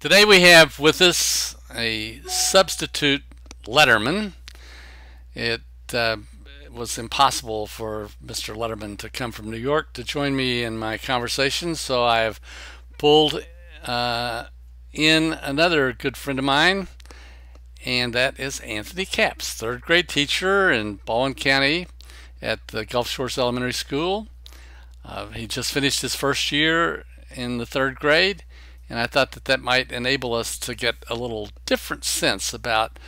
Today we have with us a substitute letterman. It was impossible for Mr. Letterman to come from New York to join me in my conversation, so I have pulled in another good friend of mine, and that is Anthony Capps, third grade teacher in Baldwin County at the Gulf Shores Elementary School. He just finished his first year in the third grade, and I thought that might enable us to get a little different sense about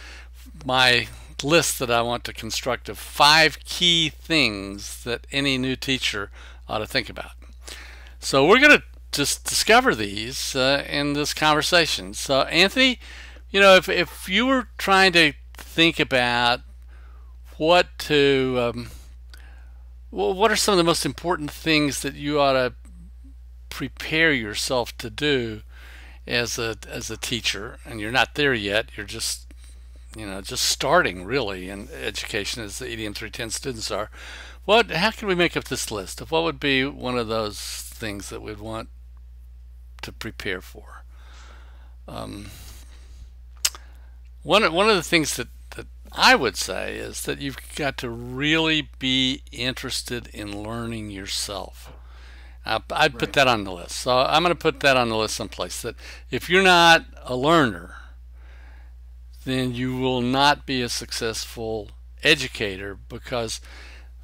my list that I want to construct of 5 key things that any new teacher ought to think about. So we're going to just discover these in this conversation. So Anthony, if you were trying to think about what are some of the most important things that you ought to prepare yourself to do as a teacher, and you're not there yet, you're just starting really in education as the EDM 310 students are, how can we make up this list of what would be one of those things that we'd want to prepare for? One of the things that I would say is that you've got to really be interested in learning yourself. I'd put that on the list. So I'm going to put that on the list someplace, that if you're not a learner, then you will not be a successful educator, because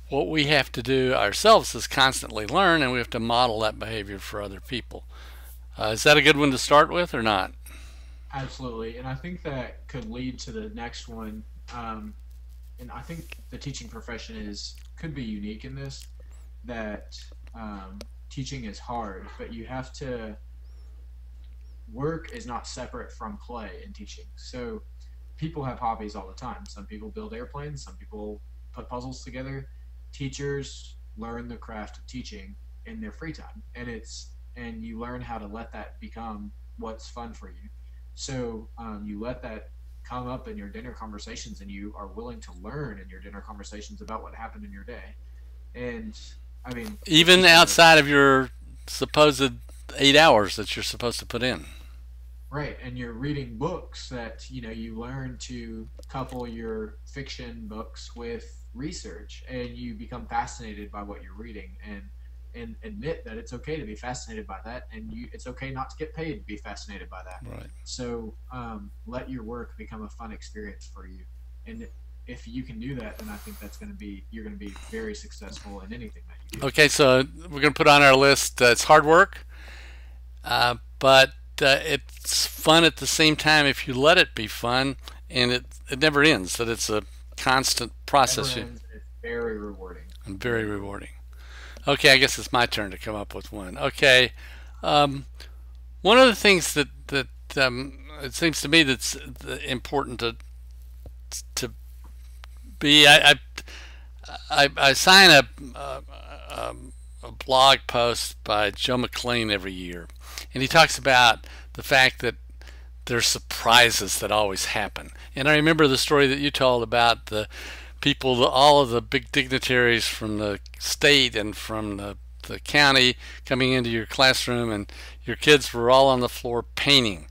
what we have to do ourselves is constantly learn, and we have to model that behavior for other people. Is that a good one to start with or not? Absolutely, and I think that could lead to the next one. And I think the teaching profession could be unique in this, that teaching is hard, but you have to work is not separate from play in teaching. So people have hobbies all the time. Some people build airplanes, some people put puzzles together. Teachers learn the craft of teaching in their free time, and you learn how to let that become what's fun for you. So you let that come up in your dinner conversations, and you are willing to learn in your dinner conversations about what happened in your day. And I mean, Even outside of your supposed 8 hours that you're supposed to put in. right, and you're reading books that you learn to couple your fiction books with research, and you become fascinated by what you're reading, and admit that it's okay to be fascinated by that, and it's okay not to get paid to be fascinated by that. Right. So let your work become a fun experience for you, and if you can do that, then I think you're going to be very successful in anything that you do. Okay, so we're going to put on our list, it's hard work, but it's fun at the same time if you let it be fun, and it never ends, that it's a constant process. Never ends, and it's very rewarding. And very rewarding. Okay, I guess it's my turn to come up with one. Okay, one of the things that it seems to me that's important to be, I sign a blog post by Joe McLean every year, and he talks about the fact that there's surprises that always happen. And I remember the story that you told about the people, all of the big dignitaries from the state and from the county coming into your classroom, and your kids were all on the floor painting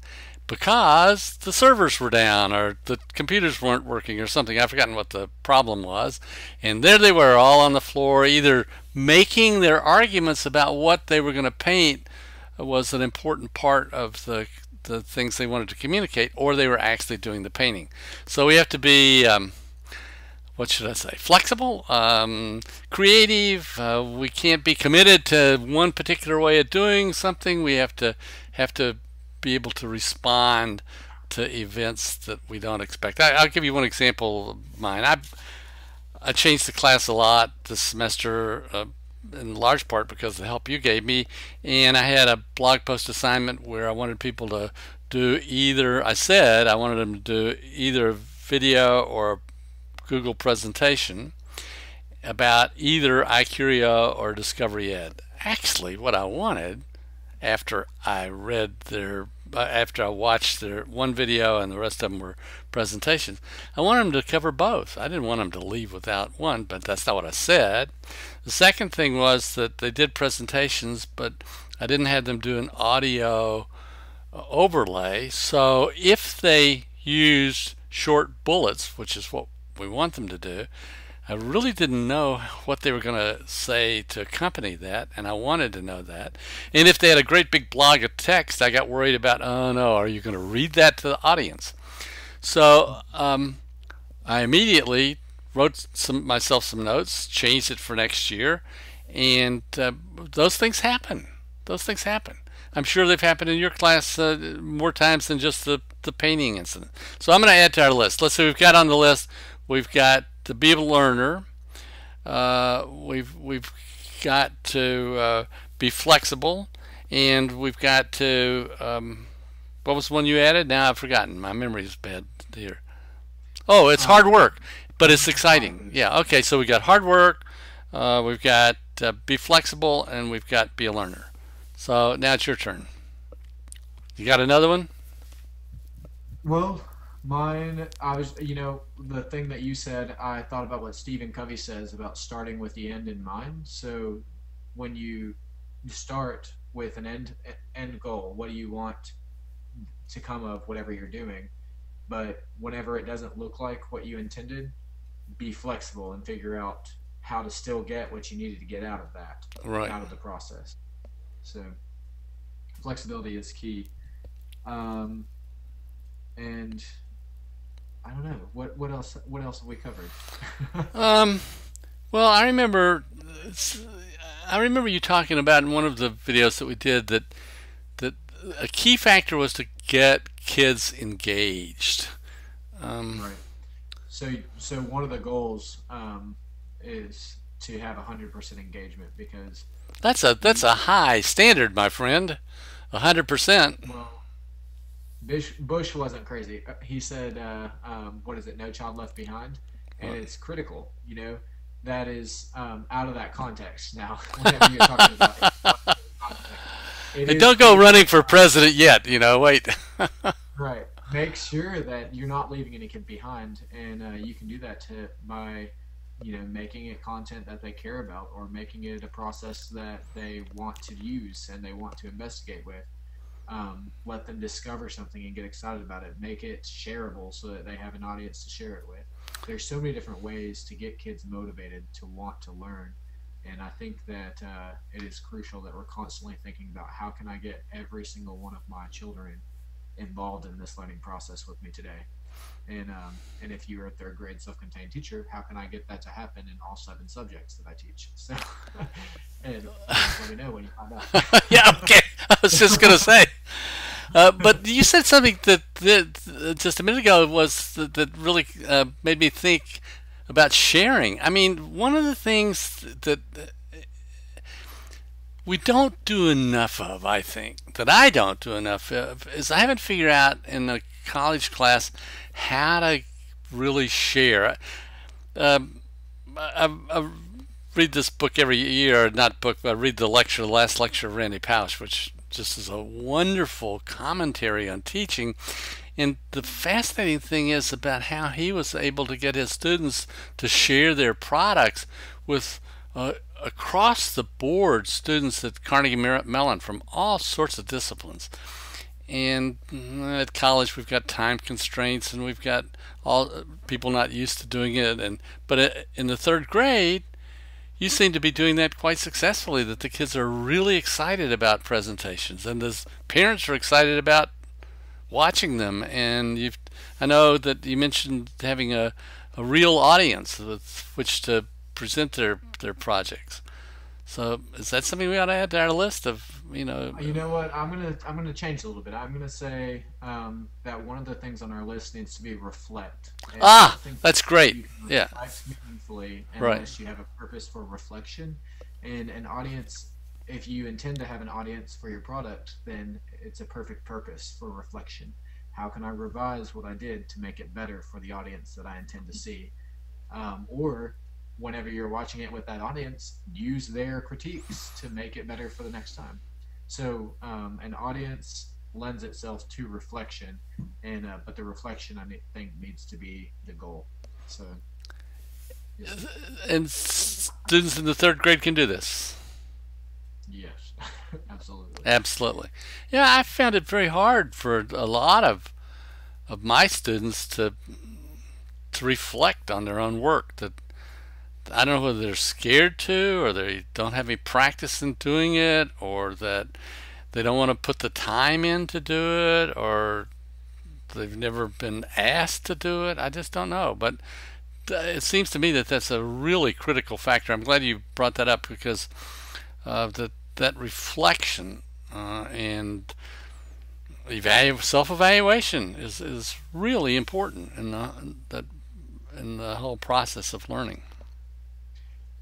because the servers were down or the computers weren't working or something. I've forgotten what the problem was. And there they were, all on the floor, either making their arguments about what they were going to paint was an important part of the things they wanted to communicate, or they were actually doing the painting. So we have to be what should I say, flexible, creative. We can't be committed to one particular way of doing something. We have to be able to respond to events that we don't expect. I'll give you one example of mine. I changed the class a lot this semester, in large part because of the help you gave me, and I had a blog post assignment where I wanted people to do either, I said I wanted them to do either a video or a Google presentation about either iCurio or Discovery Ed. Actually, what I wanted, after I watched their one video and the rest of them were presentations, I wanted them to cover both. I didn't want them to leave without one, but that's not what I said. The second thing was that they did presentations, but I didn't have them do an audio overlay. So if they used short bullets, which is what we want them to do, I really didn't know what they were going to say to accompany that, and I wanted to know that. And if they had a great big block of text, I got worried about, oh no, are you going to read that to the audience? So I immediately wrote myself some notes, changed it for next year, and those things happen. Those things happen. I'm sure they've happened in your class more times than just the painting incident. So I'm going to add to our list. Let's see, we've got on the list, we've got to be a learner. We've got to be flexible, and we've got to what was the one you added? Now I've forgotten. My memory is bad here. Oh, it's hard work, but it's exciting. Yeah. Okay. So we got hard work. We've got be flexible, and we've got be a learner. So now it's your turn. You got another one? Well, mine, I was, the thing that you said, I thought about what Stephen Covey says about starting with the end in mind. So when you start with an end goal, what do you want to come of whatever you're doing? But whenever it doesn't look like what you intended, be flexible and figure out how to still get what you needed to get out of that, Right. out of the process. So flexibility is key. Um, and I don't know what else. What else have we covered? Um, well, I remember you talking about in one of the videos that we did that a key factor was to get kids engaged. Um, Right. So one of the goals is to have 100% engagement because that's you a high standard, my friend. 100%. well Bush wasn't crazy. He said, "What is it? No child left behind," and it's critical. That is out of that context. Now, whenever you're talking about context, it And is don't go critical. running for president yet. Wait. Right. Make sure that you're not leaving any kid behind, and you can do that by, making it content that they care about, or making it a process that they want to use and they want to investigate with. Let them discover something and get excited about it. Make it shareable so that they have an audience to share it with. There's so many different ways to get kids motivated to want to learn, and I think that it is crucial that we're constantly thinking about how can I get every single one of my children involved in this learning process with me today. And if you're a third grade self-contained teacher, how can I get that to happen in all 7 subjects that I teach? So, and let me know when you find out. Yeah. Okay. I was just gonna say. But you said something that just a minute ago that really made me think about sharing. I mean, one of the things that we don't do enough of, I think, that I don't do enough of, is I haven't figured out in a college class how to really share. I read this book every year, not book, but I read the last lecture of Randy Pausch, which just is a wonderful commentary on teaching. And the fascinating thing is about how he was able to get his students to share their products with across the board students at Carnegie Mellon from all sorts of disciplines. And at college, we've got time constraints, and we've got all people not used to doing it. But in the third grade, you seem to be doing that quite successfully. That the kids are really excited about presentations, and the parents are excited about watching them. And I know that you mentioned having a real audience with which to present their projects. So is that something we ought to add to our list of You know what? I'm gonna change a little bit. I'm gonna say that one of the things on our list needs to be reflect, and I don't Ah, think that's great. you can Yeah, reflect meaningfully right. unless you have a purpose for reflection and an audience. If you intend to have an audience for your product, then it's a perfect purpose for reflection. How can I revise what I did to make it better for the audience that I intend to see? Or whenever you're watching it with that audience, use their critiques to make it better for the next time. So an audience lends itself to reflection, and but the reflection think needs to be the goal. So yes, And students in the third grade can do this. yes, Absolutely. Absolutely. Yeah, I found it very hard for a lot of my students to reflect on their own work. That I don't know whether they're scared to, or they don't have any practice in doing it, or that they don't want to put the time in to do it, or they've never been asked to do it. I just don't know. But it seems to me that that's a really critical factor. I'm glad you brought that up because that reflection and self-evaluation is really important in the whole process of learning.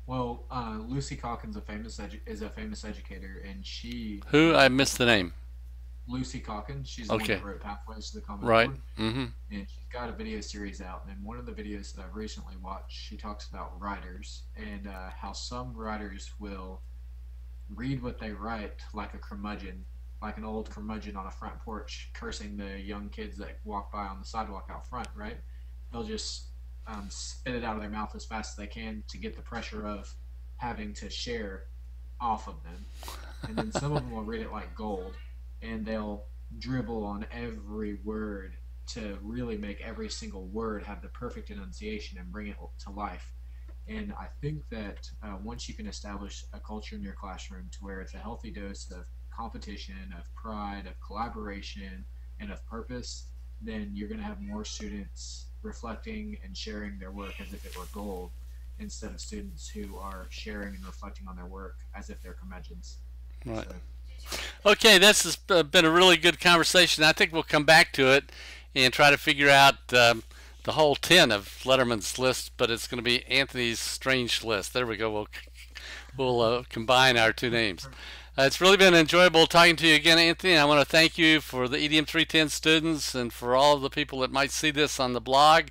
Well, Lucy Calkins is a famous educator, and she Who? I has missed a the name. Lucy Calkins. She's the one Okay. that wrote Pathways to the Common Right. Core, Mm-hmm. and she's got a video series out. And in one of the videos that I've recently watched, she talks about writers and how some writers will read what they write like a curmudgeon, like an old curmudgeon on a front porch, cursing the young kids that walk by on the sidewalk out front. Right? They'll just spit it out of their mouth as fast as they can to get the pressure of having to share off of them. And then some of them will read it like gold, and they'll dribble on every word to really make every single word have the perfect enunciation and bring it to life. And I think that once you can establish a culture in your classroom to where it's a healthy dose of competition, of pride, of collaboration, and of purpose, then you're going to have more students reflecting and sharing their work as if it were gold instead of students who are sharing and reflecting on their work as if they're curmudgeons. Right. So, Okay, this has been a really good conversation. I think we'll come back to it and try to figure out the whole 10 of Letterman's list, but it's going to be Anthony's strange list. There we go. We'll combine our two names. It's really been enjoyable talking to you again, Anthony. I want to thank you for the EDM 310 students and for all of the people that might see this on the blog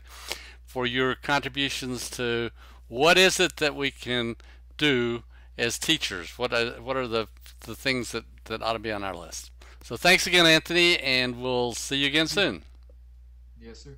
for your contributions to what is it that we can do as teachers. What are the things that ought to be on our list. So thanks again, Anthony, and we'll see you again soon. yes, sir.